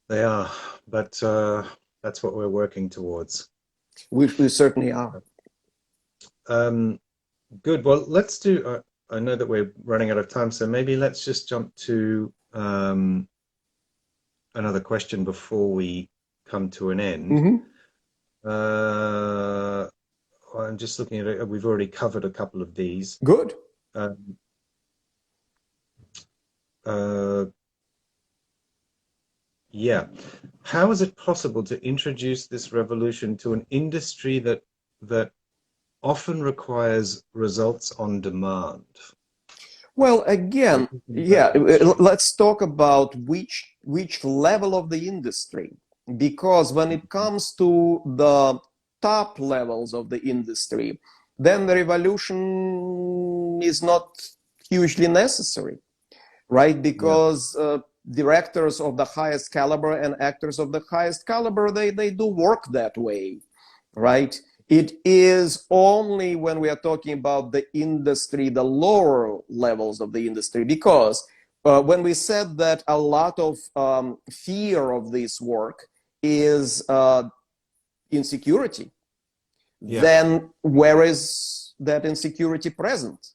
Speaker 2: They are, but that's what we're working towards.
Speaker 1: We certainly are.
Speaker 2: Good. Well, let's do, I know that we're running out of time, so maybe let's just jump to another question before we come to an end. I'm just looking at it. We've already covered a couple of these.
Speaker 1: Good.
Speaker 2: Yeah. How is it possible to introduce this revolution to an industry that often requires results on demand?
Speaker 1: Well, again, let's talk about which level of the industry, because when it comes to the top levels of the industry, then the revolution is not hugely necessary, right? Because directors of the highest caliber and actors of the highest caliber, they do work that way, right? It is only when we are talking about the industry, the lower levels of the industry, because when we said that a lot of fear of this work is insecurity, then where is that insecurity present?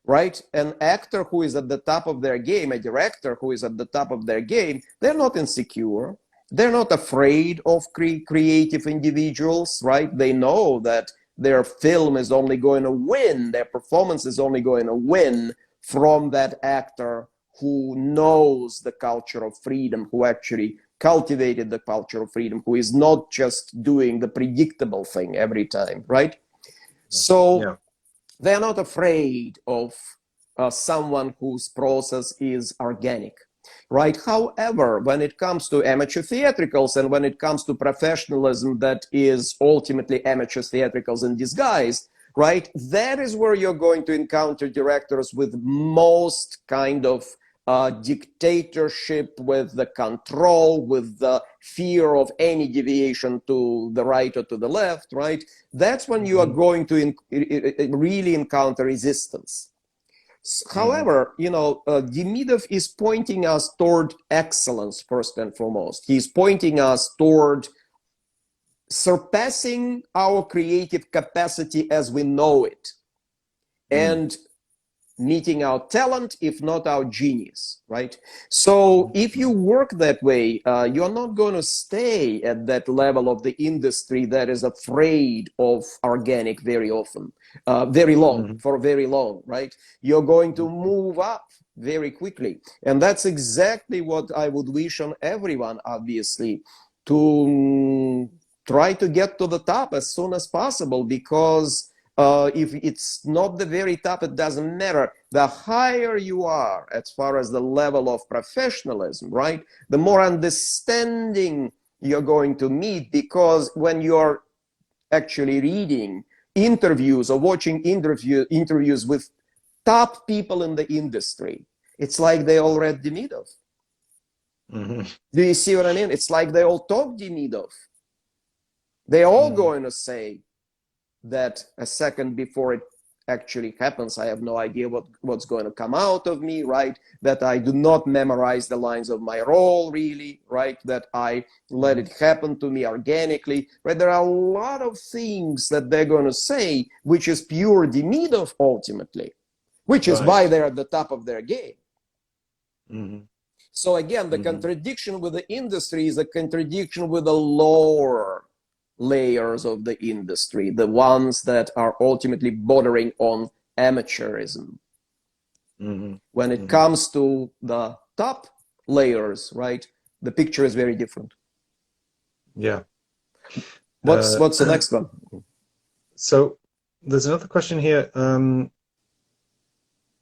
Speaker 1: Right? An actor who is at the top of their game, a director who is at the top of their game, they're not insecure. They're not afraid of creative individuals, right? They know that their film is only going to win, their performance is only going to win from that actor who knows the culture of freedom, who actually cultivated the culture of freedom, who is not just doing the predictable thing every time, right? So they're not afraid of someone whose process is organic, right? However, when it comes to amateur theatricals and when it comes to professionalism that is ultimately amateur theatricals in disguise, right? That is where you're going to encounter directors with most kind of dictatorship, with the control, with the fear of any deviation to the right or to the left, right? That's when you are going to really encounter resistance. However, you know, Demidov is pointing us toward excellence first and foremost. He's pointing us toward surpassing our creative capacity as we know it, and meeting our talent, if not our genius, right? So if you work that way, you're not going to stay at that level of the industry that is afraid of organic very often, very long, for very long, right? You're going to move up very quickly. And that's exactly what I would wish on everyone, obviously, to try to get to the top as soon as possible, because if it's not the very top, it doesn't matter. The higher you are as far as the level of professionalism, right, the more understanding you're going to meet, because when you're actually reading interviews or watching interviews with top people in the industry, it's like they all read Demidov. Do you see what I mean? It's like they all talk Demidov. They're all going to say that a second before it actually happens, I have no idea what's going to come out of me, right? That I do not memorize the lines of my role, really, right? That I let it happen to me organically, right? There are a lot of things that they're going to say, which is pure Demidov ultimately, which is why they're at the top of their game. So again, the contradiction with the industry is a contradiction with the lower layers of the industry, the ones that are ultimately bordering on amateurism. When it comes to the top layers, right, the picture is very different. What's the next one?
Speaker 2: So there's another question here,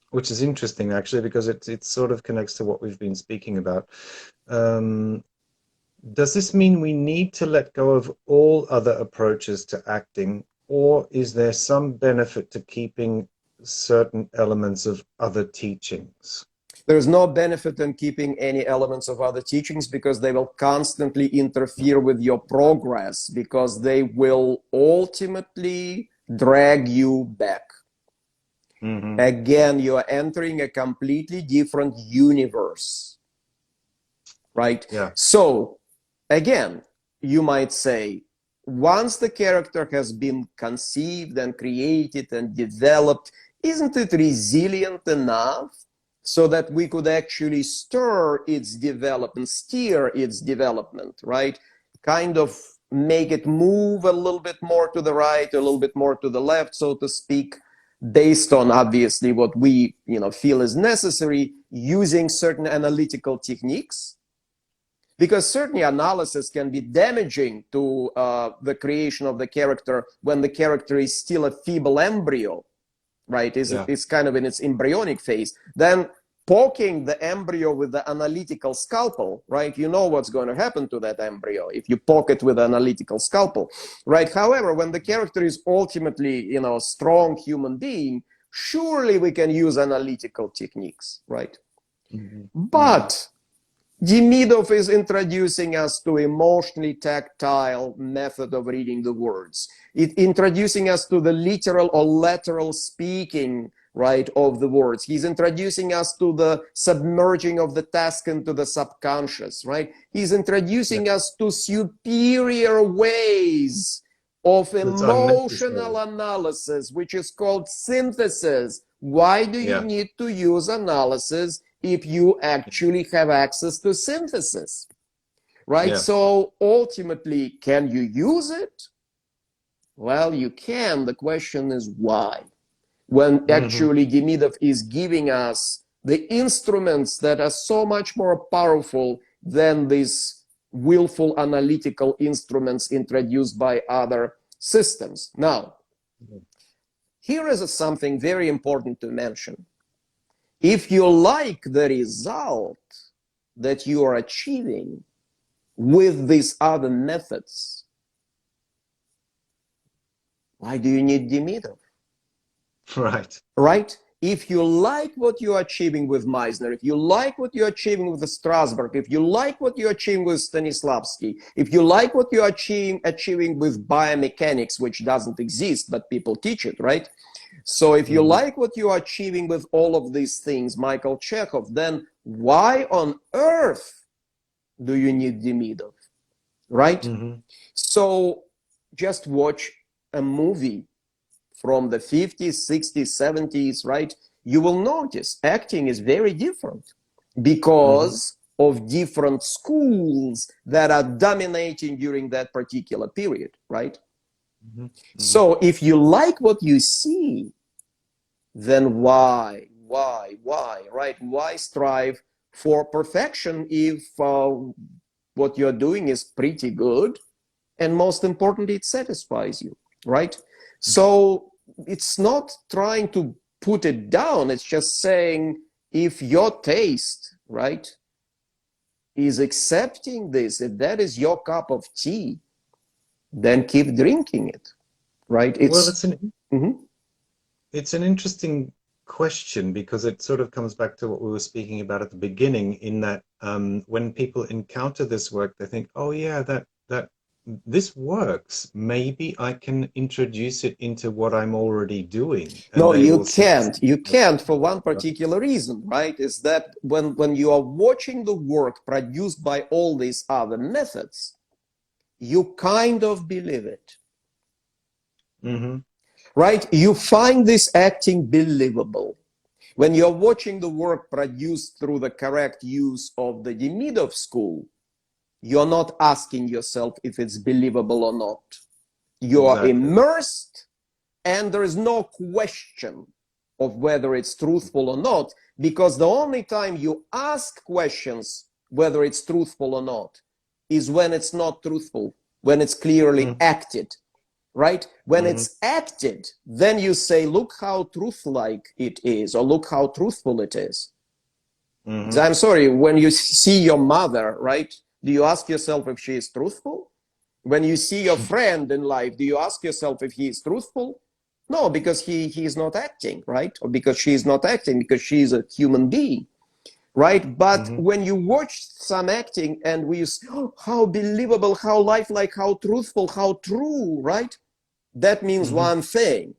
Speaker 2: which is interesting actually, because it sort of connects to what we've been speaking about. Does this mean we need to let go of all other approaches to acting, or is there some benefit to keeping certain elements of other teachings?
Speaker 1: There's no benefit in keeping any elements of other teachings, because they will constantly interfere with your progress, because they will ultimately drag you back. Again, you are entering a completely different universe, right? So again, you might say, once the character has been conceived and created and developed, isn't it resilient enough so that we could actually stir its development, steer its development, right? Kind of make it move a little bit more to the right, a little bit more to the left, so to speak, based on obviously what we feel is necessary, using certain analytical techniques. Because certainly analysis can be damaging to the creation of the character when the character is still a feeble embryo, right? It's kind of in its embryonic phase. Then poking the embryo with the analytical scalpel, right? You know what's going to happen to that embryo if you poke it with an analytical scalpel, right? However, when the character is ultimately, a strong human being, surely we can use analytical techniques, right? But Demidov is introducing us to emotionally tactile method of reading the words. It introducing us to the literal or lateral speaking, right, of the words. He's introducing us to the submerging of the task into the subconscious, right? He's introducing us to superior ways of emotional analysis, which is called synthesis. Why do you need to use analysis if you actually have access to synthesis, right? So ultimately, can you use it? Well, you can. The question is why? When actually Demidov is giving us the instruments that are so much more powerful than these willful analytical instruments introduced by other systems. Now, here is something very important to mention. If you like the result that you are achieving with these other methods, why do you need Demidov?
Speaker 2: Right.
Speaker 1: Right? If you like what you're achieving with Meisner, if you like what you're achieving with Strasberg, if you like what you're achieving with Stanislavski, if you like what you're achieving with biomechanics, which doesn't exist, but people teach it, right? So if you like what you are achieving with all of these things, Michael Chekhov, then why on earth do you need Demidov, right? So just watch a movie from the 50s, 60s, 70s, right? You will notice acting is very different because of different schools that are dominating during that particular period, right? So if you like what you see, then why, right? Why strive for perfection if what you're doing is pretty good? And most importantly, it satisfies you, right? So it's not trying to put it down. It's just saying if your taste, right, is accepting this, if that is your cup of tea, then keep drinking it, right?
Speaker 2: Well, it's an interesting question because it sort of comes back to what we were speaking about at the beginning, in that when people encounter this work, they think, oh yeah, that this works. Maybe I can introduce it into what I'm already doing. And
Speaker 1: no, you can't. You can't for one particular reason, right? Is that when you are watching the work produced by all these other methods, you kind of believe it. Right? You find this acting believable. When you're watching the work produced through the correct use of the Demidov school, you're not asking yourself if it's believable or not. You're immersed, and there is no question of whether it's truthful or not, because the only time you ask questions whether it's truthful or not is when it's not truthful, when it's clearly acted, right? When it's acted, then you say, look how truth-like it is, or look how truthful it is. I'm sorry, when you see your mother, right? Do you ask yourself if she is truthful? When you see your friend in life, do you ask yourself if he is truthful? No, because he is not acting, right? Or because she is not acting, because she is a human being, right? But when you watch some acting and we say, oh, how believable, how lifelike, how truthful, how true, right? That means one thing,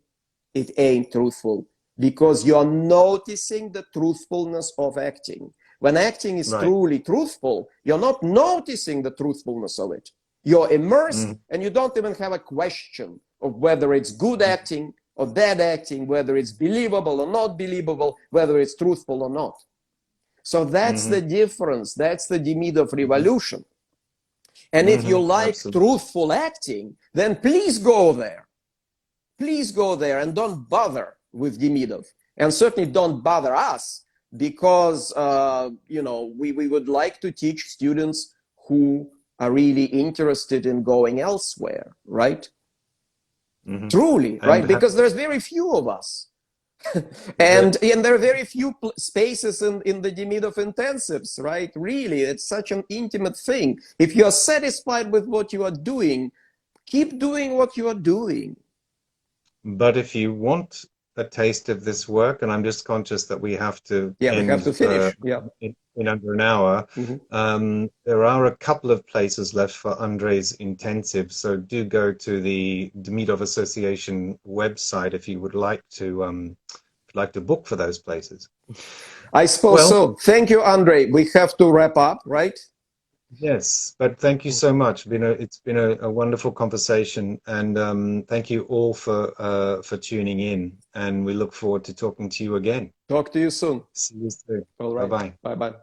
Speaker 1: it ain't truthful, because you're noticing the truthfulness of acting. When acting is truly truthful, you're not noticing the truthfulness of it. You're immersed and you don't even have a question of whether it's good acting or bad acting, whether it's believable or not believable, whether it's truthful or not. So that's the difference. That's the Demidov revolution. And if you like truthful acting, then please go there. Please go there and don't bother with Demidov. And certainly don't bother us, because you know, we would like to teach students who are really interested in going elsewhere, right? Truly, right? Because there's very few of us. and there are very few spaces in the Demidov intensives, right? Really, it's such an intimate thing. If you are satisfied with what you are doing, keep doing what you are doing.
Speaker 2: But if you want a taste of this work, and I'm just conscious that we have to
Speaker 1: Yeah, we have
Speaker 2: end
Speaker 1: to finish. Yeah.
Speaker 2: in under an hour. There are a couple of places left for Andrei's intensive, so do go to the Demidov Association website if you would like to book for those places.
Speaker 1: I suppose
Speaker 2: Well,
Speaker 1: so. Thank you, Andrei. We have to wrap up, right?
Speaker 2: yes, but thank you so much. It's been a wonderful conversation, and thank you all for tuning in. And we look forward to talking to you again.
Speaker 1: Talk to you soon.
Speaker 2: See you soon.
Speaker 1: All
Speaker 2: Bye
Speaker 1: right.
Speaker 2: bye.
Speaker 1: Bye bye.